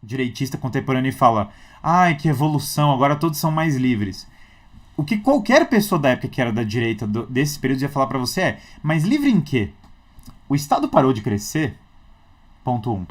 direitista contemporâneo e fala: ai, que evolução, agora todos são mais livres. O que qualquer pessoa da época que era da direita desse período ia falar pra você é: mas livre em quê? O Estado parou de crescer? Ponto 1.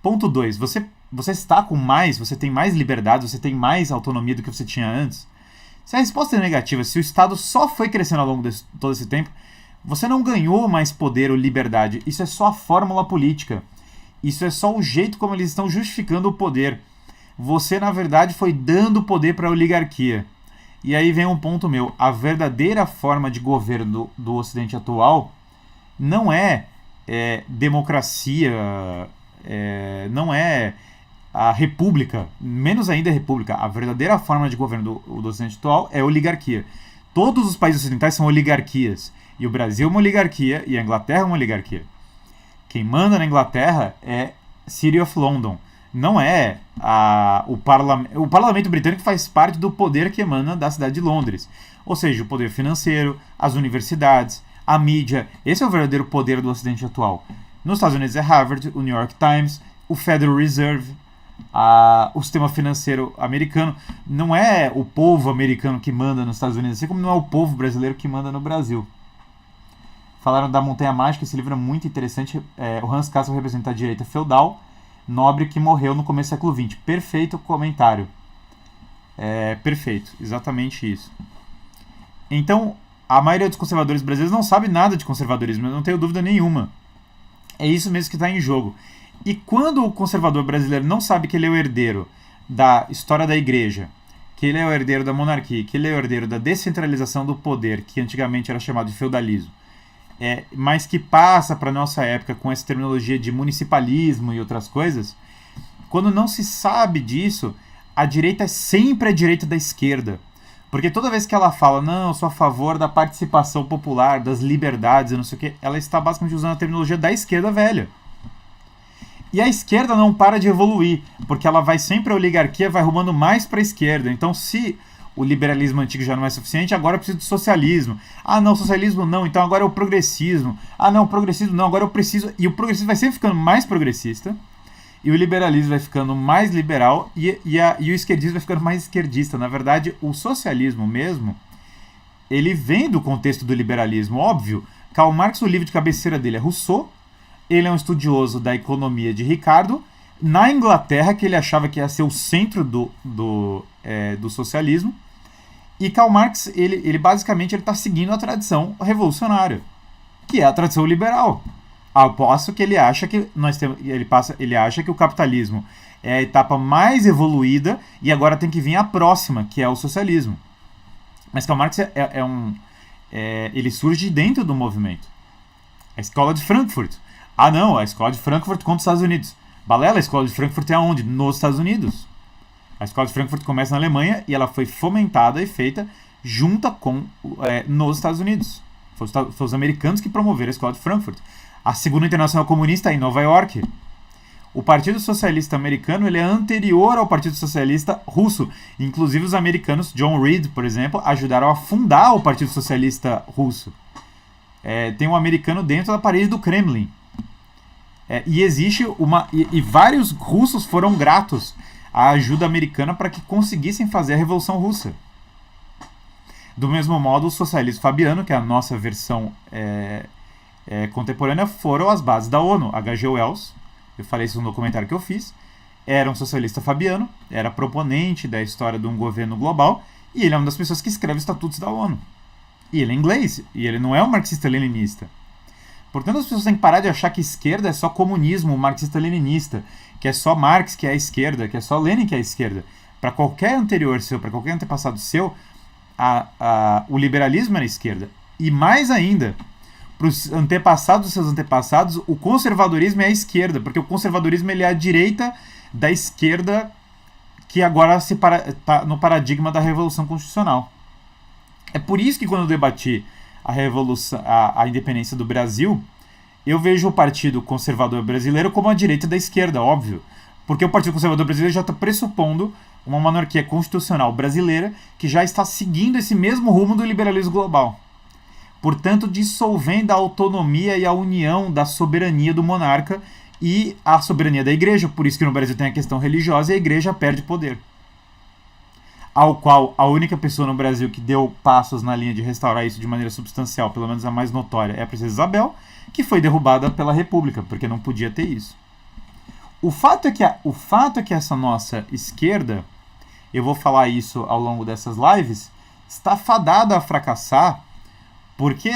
Ponto 2. Você está com mais, você tem mais liberdade, você tem mais autonomia do que você tinha antes? Se a resposta é negativa, se o Estado só foi crescendo ao longo de todo esse tempo, você não ganhou mais poder ou liberdade. Isso é só a fórmula política. Isso é só o jeito como eles estão justificando o poder. Você, na verdade, foi dando poder para a oligarquia. E aí vem um ponto meu. A verdadeira forma de governo do Ocidente atual não é democracia, não é a república, menos ainda a república. A verdadeira forma de governo do Ocidente atual é a oligarquia. Todos os países ocidentais são oligarquias. E o Brasil é uma oligarquia e a Inglaterra é uma oligarquia. Quem manda na Inglaterra é City of London. Não é o parlamento. O parlamento britânico faz parte do poder que emana da cidade de Londres. Ou seja, o poder financeiro, as universidades, a mídia. Esse é o verdadeiro poder do Ocidente atual. Nos Estados Unidos é Harvard, o New York Times, o Federal Reserve, o sistema financeiro americano. Não é o povo americano que manda nos Estados Unidos, assim como não é o povo brasileiro que manda no Brasil. Falaram da Montanha Mágica, esse livro é muito interessante. O Hans Castle representa a direita feudal, nobre que morreu no começo do século XX. Perfeito comentário. Perfeito, exatamente isso. Então, a maioria dos conservadores brasileiros não sabe nada de conservadorismo, eu não tenho dúvida nenhuma. É isso mesmo que está em jogo. E quando o conservador brasileiro não sabe que ele é o herdeiro da história da igreja, que ele é o herdeiro da monarquia, que ele é o herdeiro da descentralização do poder, que antigamente era chamado de feudalismo, mas que passa para a nossa época com essa terminologia de municipalismo e outras coisas, quando não se sabe disso, a direita é sempre a direita da esquerda. Porque toda vez que ela fala, não, eu sou a favor da participação popular, das liberdades, eu não sei o que, ela está basicamente usando a terminologia da esquerda velha. E a esquerda não para de evoluir, porque ela vai sempre, a oligarquia vai rumando mais para a esquerda. Então, se o liberalismo antigo já não é suficiente, agora eu preciso de socialismo. Ah, não, socialismo não, então agora é o progressismo. Ah, não, progressismo não, agora eu preciso... E o progressismo vai sempre ficando mais progressista, e o liberalismo vai ficando mais liberal, e o esquerdismo vai ficando mais esquerdista. Na verdade, o socialismo mesmo, ele vem do contexto do liberalismo, óbvio. Karl Marx, o livro de cabeceira dele é Rousseau, ele é um estudioso da economia de Ricardo, na Inglaterra, que ele achava que ia ser o centro do socialismo, e Karl Marx, ele basicamente está seguindo a tradição revolucionária, que é a tradição liberal. Ao passo que ele acha que ele acha que o capitalismo é a etapa mais evoluída e agora tem que vir a próxima, que é o socialismo. Mas Karl Marx ele surge dentro do movimento. A escola de Frankfurt. Ah, não, a escola de Frankfurt contra os Estados Unidos. Balela, a escola de Frankfurt é aonde? Nos Estados Unidos. A escola de Frankfurt começa na Alemanha e ela foi fomentada e feita junto nos Estados Unidos. Foram os americanos que promoveram a escola de Frankfurt. A Segunda Internacional Comunista é em Nova York. O Partido Socialista Americano ele é anterior ao Partido Socialista Russo. Inclusive os americanos, John Reed, por exemplo, ajudaram a fundar o Partido Socialista Russo. Tem um americano dentro da parede do Kremlin. E existe e vários russos foram gratos à ajuda americana para que conseguissem fazer a Revolução Russa. Do mesmo modo, o socialismo fabiano, que é a nossa versão contemporânea, foram as bases da ONU. H.G. Wells, eu falei isso no documentário que eu fiz, era um socialista fabiano, era proponente da história de um governo global, e ele é uma das pessoas que escreve os estatutos da ONU. E ele é inglês, e ele não é um marxista-leninista. Portanto, as pessoas têm que parar de achar que esquerda é só comunismo marxista-leninista, que é só Marx que é a esquerda, que é só Lenin que é a esquerda. Para qualquer anterior seu, para qualquer antepassado seu, o liberalismo era a esquerda. E mais ainda, para os antepassados dos seus antepassados, o conservadorismo é a esquerda, porque o conservadorismo ele é a direita da esquerda que agora está no paradigma da Revolução Constitucional. É por isso que quando eu debati a independência do Brasil, eu vejo o Partido Conservador Brasileiro como a direita da esquerda, óbvio. Porque o Partido Conservador Brasileiro já está pressupondo uma monarquia constitucional brasileira que já está seguindo esse mesmo rumo do liberalismo global. Portanto, dissolvendo a autonomia e a união da soberania do monarca e a soberania da igreja, por isso que no Brasil tem a questão religiosa e a igreja perde poder. Ao qual a única pessoa no Brasil que deu passos na linha de restaurar isso de maneira substancial, pelo menos a mais notória, é a Princesa Isabel, que foi derrubada pela República, porque não podia ter isso. O fato é que essa nossa esquerda, eu vou falar isso ao longo dessas lives, está fadada a fracassar, porque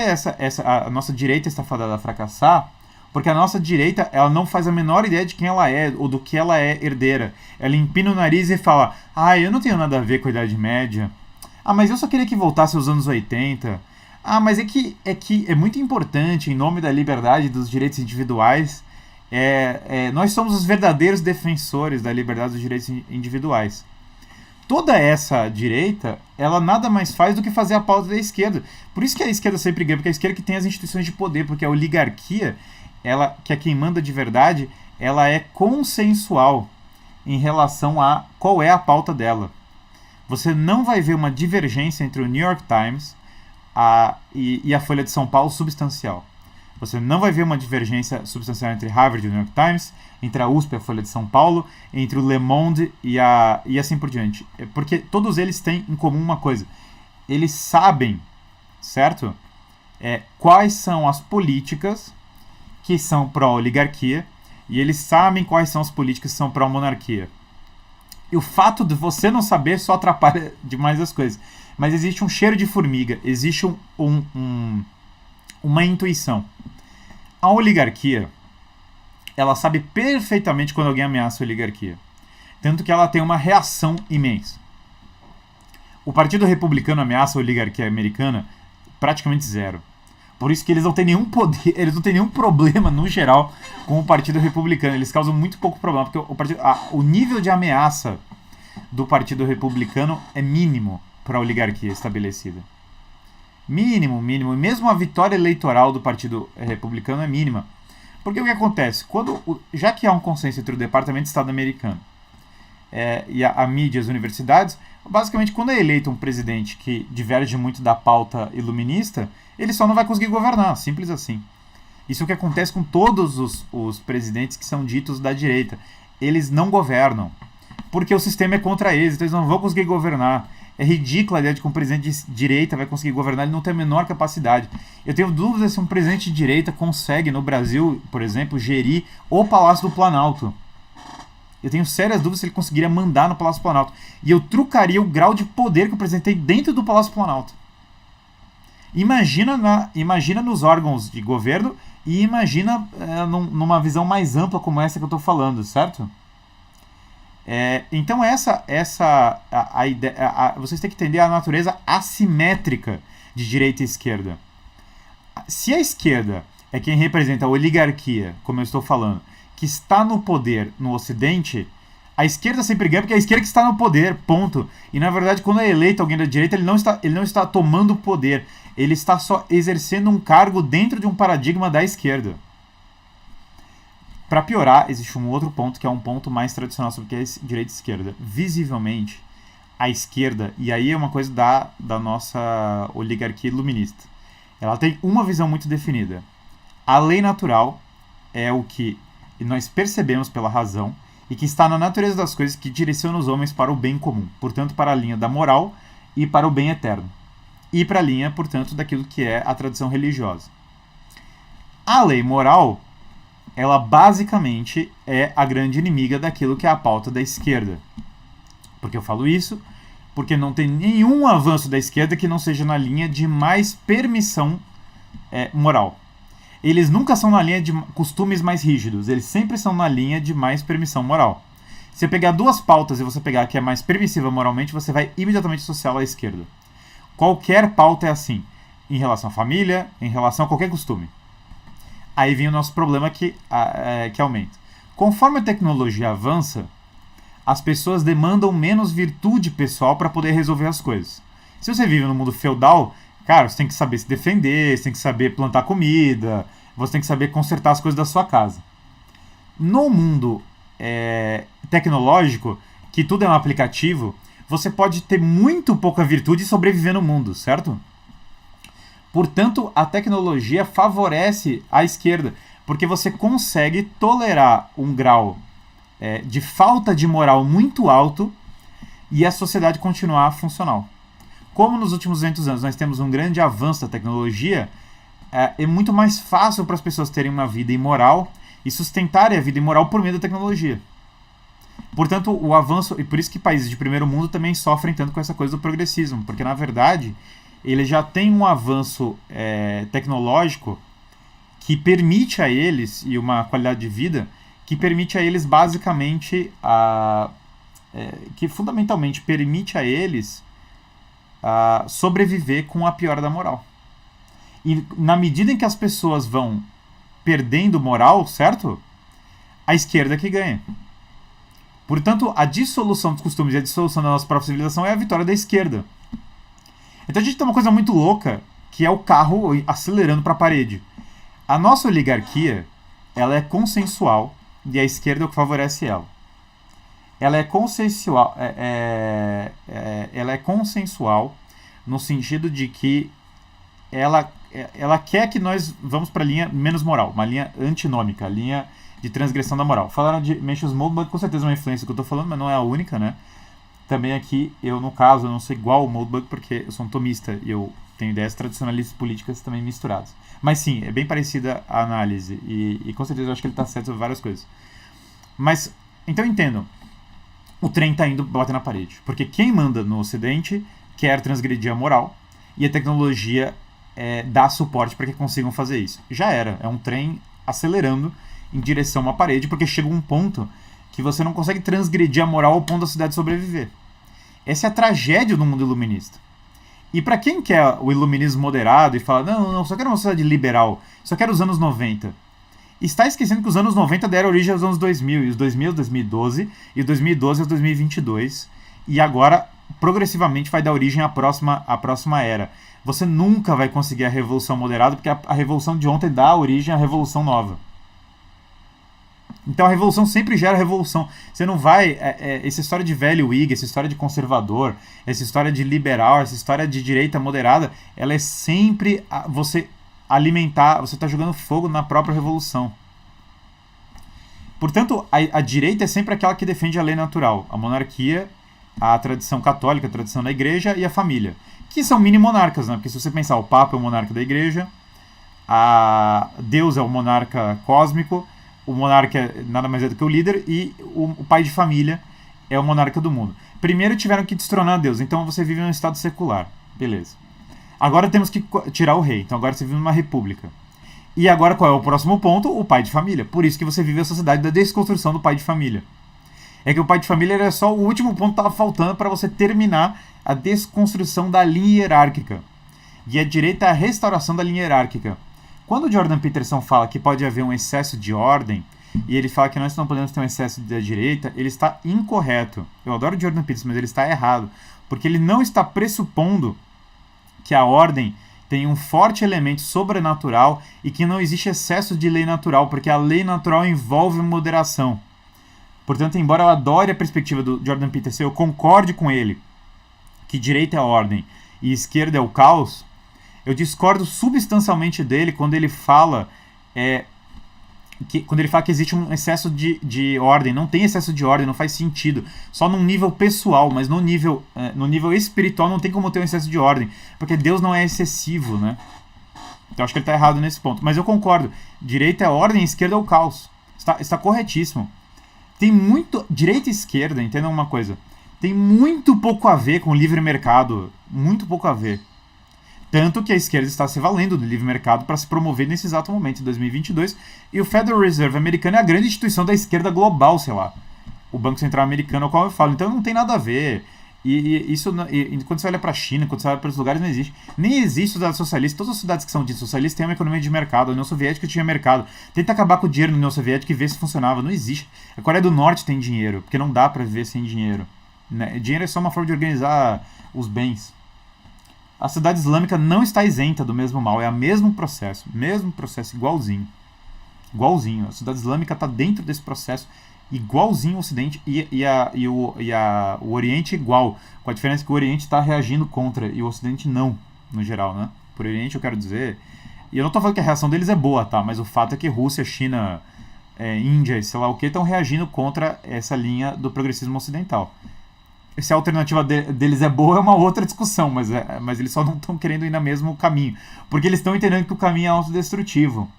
a nossa direita está fadada a fracassar, porque a nossa direita ela não faz a menor ideia de quem ela é ou do que ela é herdeira. Ela empina o nariz e fala: ah, eu não tenho nada a ver com a Idade Média. Ah, mas eu só queria que voltasse aos anos 80. Ah, mas é que é muito importante, em nome da liberdade e dos direitos individuais, nós somos os verdadeiros defensores da liberdade e dos direitos individuais. Toda essa direita, ela nada mais faz do que fazer a pauta da esquerda. Por isso que a esquerda sempre ganha, porque a esquerda que tem as instituições de poder, porque a oligarquia, ela, que é quem manda de verdade, ela é consensual em relação a qual é a pauta dela. Você não vai ver uma divergência entre o New York Times e a Folha de São Paulo substancial. Você não vai ver uma divergência substancial entre Harvard e o New York Times, entre a USP e a Folha de São Paulo, entre o Le Monde e assim por diante. Porque todos eles têm em comum uma coisa. Eles sabem, certo? Quais são as políticas que são pró-oligarquia e eles sabem quais são as políticas que são pró-monarquia. E o fato de você não saber só atrapalha demais as coisas. Mas existe um cheiro de formiga, existe uma intuição. A oligarquia, ela sabe perfeitamente quando alguém ameaça a oligarquia. Tanto que ela tem uma reação imensa. O Partido Republicano ameaça a oligarquia americana praticamente zero. Por isso que eles não têm nenhum poder, eles não têm nenhum problema, no geral, com o Partido Republicano. Eles causam muito pouco problema, porque o nível de ameaça do Partido Republicano é mínimo para a oligarquia estabelecida. Mínimo. E mesmo a vitória eleitoral do Partido Republicano é mínima. Porque o que acontece? Já que há um consenso entre o Departamento de Estado americano e a mídia e as universidades, basicamente, quando é eleito um presidente que diverge muito da pauta iluminista, ele só não vai conseguir governar, simples assim. Isso é o que acontece com todos os presidentes que são ditos da direita. Eles não governam, porque o sistema é contra eles, então eles não vão conseguir governar. É ridícula a ideia de que um presidente de direita vai conseguir governar, ele não tem a menor capacidade. Eu tenho dúvidas se um presidente de direita consegue, no Brasil, por exemplo, gerir o Palácio do Planalto. Eu tenho sérias dúvidas se ele conseguiria mandar no Palácio do Planalto. E eu trucaria o grau de poder que o presidente tem dentro do Palácio do Planalto. Imagina nos órgãos de governo e imagina numa visão mais ampla como essa que eu estou falando, certo? Então a ideia, vocês têm que entender a natureza assimétrica de direita e esquerda. Se a esquerda é quem representa a oligarquia, como eu estou falando, que está no poder no Ocidente, a esquerda sempre ganha porque é a esquerda que está no poder, ponto. E na verdade, quando é eleito alguém da direita, ele não está tomando poder, ele está só exercendo um cargo dentro de um paradigma da esquerda. Para piorar, existe um outro ponto que é um ponto mais tradicional sobre o que é direita e esquerda. Visivelmente, a esquerda, e aí é uma coisa da nossa oligarquia iluminista, ela tem uma visão muito definida. A lei natural é o que nós percebemos pela razão e que está na natureza das coisas, que direciona os homens para o bem comum, portanto para a linha da moral e para o bem eterno, e para a linha, portanto, daquilo que é a tradição religiosa. A lei moral, ela basicamente é a grande inimiga daquilo que é a pauta da esquerda. Por que eu falo isso? Porque não tem nenhum avanço da esquerda que não seja na linha de mais permissão moral. Eles nunca são na linha de costumes mais rígidos, eles sempre são na linha de mais permissão moral. Se você pegar duas pautas e você pegar a que é mais permissiva moralmente, você vai imediatamente associá-la à esquerda. Qualquer pauta é assim, em relação à família, em relação a qualquer costume. Aí vem o nosso problema que aumenta. Conforme a tecnologia avança, as pessoas demandam menos virtude pessoal para poder resolver as coisas. Se você vive no mundo feudal, cara, você tem que saber se defender, você tem que saber plantar comida, você tem que saber consertar as coisas da sua casa. No mundo tecnológico, que tudo é um aplicativo, você pode ter muito pouca virtude e sobreviver no mundo, certo? Portanto, a tecnologia favorece a esquerda, Porque você consegue tolerar um grau de falta de moral muito alto e a sociedade continuar funcional. Como nos últimos 200 anos nós temos um grande avanço da tecnologia, é muito mais fácil para as pessoas terem uma vida imoral e sustentarem a vida imoral por meio da tecnologia. Portanto, o avanço, e por isso que países de primeiro mundo também sofrem tanto com essa coisa do progressismo, porque na verdade ele já tem um avanço tecnológico que permite a eles, e uma qualidade de vida, que permite a eles basicamente, que fundamentalmente permite a eles sobreviver com a piora da moral. E na medida em que as pessoas vão perdendo moral, certo? A esquerda que ganha. Portanto, a dissolução dos costumes e a dissolução da nossa própria civilização é a vitória da esquerda. Então a gente tem uma coisa muito louca, que é o carro acelerando para a parede. A nossa oligarquia, ela é consensual e a esquerda é o que favorece ela. Ela é consensual, ela é consensual no sentido de que ela quer que nós vamos para a linha menos moral, uma linha antinômica, a linha de transgressão da moral. Falaram de Mencius Moldbug, com certeza é uma influência que eu estou falando, mas não é a única, né? Também aqui, eu no caso, eu não sou igual ao Moldbug porque eu sou um tomista e eu tenho ideias tradicionalistas políticas também misturadas. Mas sim, é bem parecida a análise e com certeza eu acho que ele está certo sobre várias coisas. Mas, então entendam, o trem está indo bater na parede, porque quem manda no Ocidente quer transgredir a moral e a tecnologia dá suporte para que consigam fazer isso. Já era, é um trem acelerando em direção a uma parede, porque chega um ponto que você não consegue transgredir a moral ao ponto da cidade sobreviver. Essa é a tragédia do mundo iluminista. E para quem quer o iluminismo moderado e fala, não, só quero uma sociedade liberal, só quero os anos 90, está esquecendo que os anos 90 deram origem aos anos 2000, e os 2000 2012, e os 2012 aos 2022, e agora progressivamente vai dar origem à próxima era. Você nunca vai conseguir a revolução moderada, porque a revolução de ontem dá origem à revolução nova. Então a revolução sempre gera revolução. Você não vai... essa história de velho Whig, essa história de conservador, essa história de liberal, essa história de direita moderada, ela é sempre você alimentar, você está jogando fogo na própria revolução. Portanto, a direita é sempre aquela que defende a lei natural, a monarquia, a tradição católica, a tradição da igreja e a família, que são mini-monarcas, né? Porque se você pensar, o Papa é o monarca da igreja, Deus é o monarca cósmico, o monarca nada mais é do que o líder, e o pai de família é o monarca do mundo. Primeiro tiveram que destronar Deus, então você vive em um estado secular. Beleza. Agora temos que tirar o rei, então agora você vive numa república. E agora qual é o próximo ponto? O pai de família. Por isso que você vive a sociedade da desconstrução do pai de família. É que o pai de família era só o último ponto que estava faltando para você terminar a desconstrução da linha hierárquica. E a direita é a restauração da linha hierárquica. Quando o Jordan Peterson fala que pode haver um excesso de ordem, e ele fala que nós não podemos ter um excesso da direita, ele está incorreto. Eu adoro o Jordan Peterson, mas ele está errado. Porque ele não está pressupondo que a ordem tem um forte elemento sobrenatural e que não existe excesso de lei natural, porque a lei natural envolve moderação. Portanto, embora eu adore a perspectiva do Jordan Peterson, eu concorde com ele que direita é a ordem e esquerda é o caos, eu discordo substancialmente dele quando ele fala que existe um excesso de ordem. Não tem excesso de ordem, não faz sentido. Só num nível pessoal, mas no nível espiritual não tem como ter um excesso de ordem, porque Deus não é excessivo, né? Então acho que ele está errado nesse ponto. Mas eu concordo. Direita é a ordem, esquerda é o caos. Está corretíssimo. Tem muito... Direita e esquerda, entendam uma coisa, tem muito pouco a ver com o livre mercado. Muito pouco a ver. Tanto que a esquerda está se valendo do livre mercado para se promover nesse exato momento, em 2022. E o Federal Reserve americano é a grande instituição da esquerda global, sei lá. O Banco Central americano, ao qual eu falo. Então não tem nada a ver. E quando você olha para a China, quando você olha para os lugares, não existe. Nem existe sociedade socialista. Todas as sociedades que são ditas socialistas têm uma economia de mercado. A União Soviética tinha mercado. Tenta acabar com o dinheiro na União Soviética e ver se funcionava. Não existe. A Coreia do Norte tem dinheiro, porque não dá para viver sem dinheiro. Né? Dinheiro é só uma forma de organizar os bens. A sociedade islâmica não está isenta do mesmo mal, é o mesmo processo, igualzinho. Igualzinho. A sociedade islâmica está dentro desse processo, igualzinho ao Ocidente o Oriente igual, com a diferença que o Oriente está reagindo contra e o Ocidente não, no geral, né? Por Oriente eu quero dizer E eu não tô falando que a reação deles é boa, tá? Mas o fato é que Rússia, China, Índia e sei lá o que estão reagindo contra essa linha do progressismo ocidental. Se a alternativa deles é boa é uma outra discussão, mas eles só não estão querendo ir no mesmo caminho. Porque eles estão entendendo que o caminho é autodestrutivo.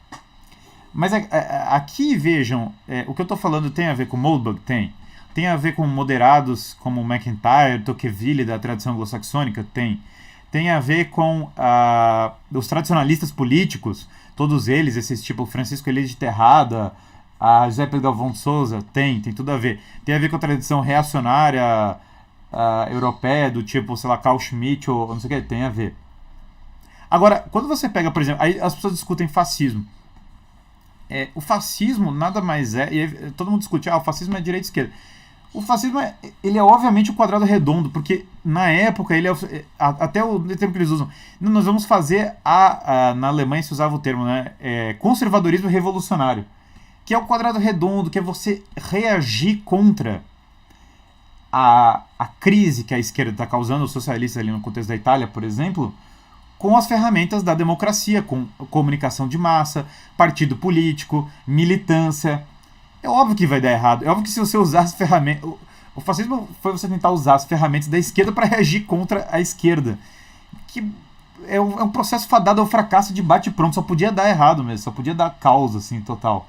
Mas aqui, vejam, o que eu estou falando tem a ver com Moldbug? Tem. Tem a ver com moderados como McIntyre, Tocqueville, da tradição anglo-saxônica? Tem. Tem a ver com os tradicionalistas políticos, todos eles, esses tipo Francisco Elias de Terrada, a José Pedro Galvão de Souza? Tem tudo a ver. Tem a ver com a tradição reacionária europeia, do tipo, sei lá, Carl Schmitt ou não sei o que? Tem a ver. Agora, quando você pega, por exemplo, aí as pessoas discutem fascismo. O fascismo nada mais e todo mundo discute, o fascismo é direita e esquerda. O fascismo ele é obviamente o quadrado redondo, porque na época, até o termo que eles usam, nós vamos fazer, na Alemanha se usava o termo, né, conservadorismo revolucionário, que é o quadrado redondo, que é você reagir contra a crise que a esquerda está causando, os socialistas ali no contexto da Itália, por exemplo, com as ferramentas da democracia, com comunicação de massa, partido político, militância. É óbvio que vai dar errado. É óbvio que se você usar as ferramentas... O fascismo foi você tentar usar as ferramentas da esquerda para reagir contra a esquerda. Que é um processo fadado ao fracasso de bate-pronto. Só podia dar errado mesmo. Só podia dar caos, assim, total.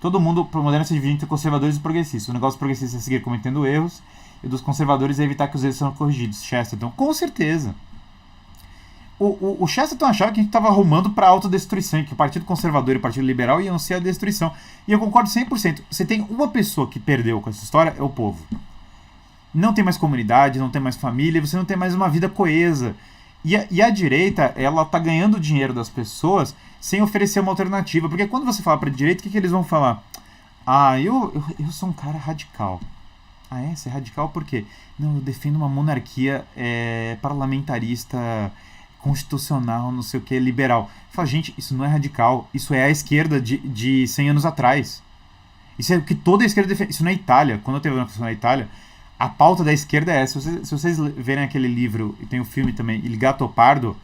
Todo mundo moderno se divide entre conservadores e progressistas. O negócio progressista é seguir cometendo erros, e dos conservadores é evitar que os erros sejam corrigidos. Chesterton, com certeza. O Chesterton achava que a gente estava arrumando para a autodestruição, que o Partido Conservador e o Partido Liberal iam ser a destruição. E eu concordo 100%. Você tem uma pessoa que perdeu com essa história, é o povo. Não tem mais comunidade, não tem mais família, você não tem mais uma vida coesa. E a direita, ela tá ganhando dinheiro das pessoas sem oferecer uma alternativa. Porque quando você fala para a direita, o que eles vão falar? Eu sou um cara radical. Você é radical por quê? Não, eu defendo uma monarquia parlamentarista, constitucional, não sei o que, liberal. Fala, gente, isso não é radical. Isso é a esquerda de 100 anos atrás. Isso é o que toda a esquerda defende. Isso na Itália, quando eu teve uma pessoa na Itália, a pauta da esquerda é essa. Se vocês verem aquele livro, e tem o filme também, Il Gattopardo,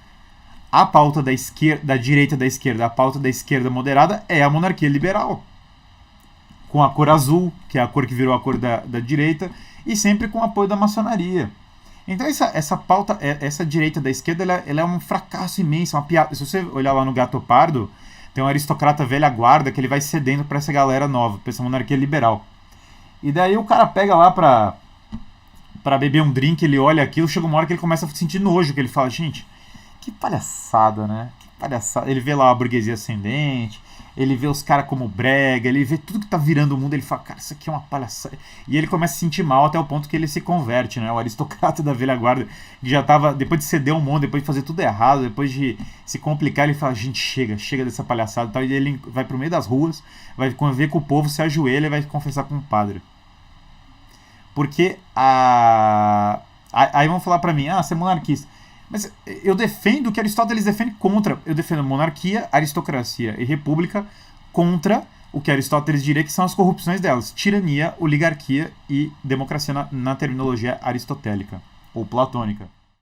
a pauta da direita da esquerda, a pauta da esquerda moderada é a monarquia liberal. Com a cor azul, que é a cor que virou a cor da direita, e sempre com o apoio da maçonaria. Então essa pauta, essa direita da esquerda, ela é um fracasso imenso, uma piada. Se você olhar lá no Gattopardo, tem um aristocrata velha guarda que ele vai cedendo para essa galera nova, para essa monarquia liberal. E daí o cara pega lá pra beber um drink, ele olha aquilo, chega uma hora que ele começa a sentir nojo, que ele fala, gente, que palhaçada, né? Que palhaçada. Ele vê lá a burguesia ascendente, ele vê os caras como brega, ele vê tudo que tá virando o mundo, ele fala, cara, isso aqui é uma palhaçada. E ele começa a se sentir mal até o ponto que ele se converte, né? O aristocrata da velha guarda, que já tava, depois de ceder um monte, depois de fazer tudo errado, depois de se complicar, ele fala, gente, chega dessa palhaçada e tal. E ele vai pro meio das ruas, vai conviver com o povo, se ajoelha e vai confessar com o padre. Porque aí vão falar pra mim, você é monarquista. Mas eu defendo o que Aristóteles defende contra. Eu defendo monarquia, aristocracia e república contra o que Aristóteles diria que são as corrupções delas. Tirania, oligarquia e democracia na terminologia aristotélica ou platônica.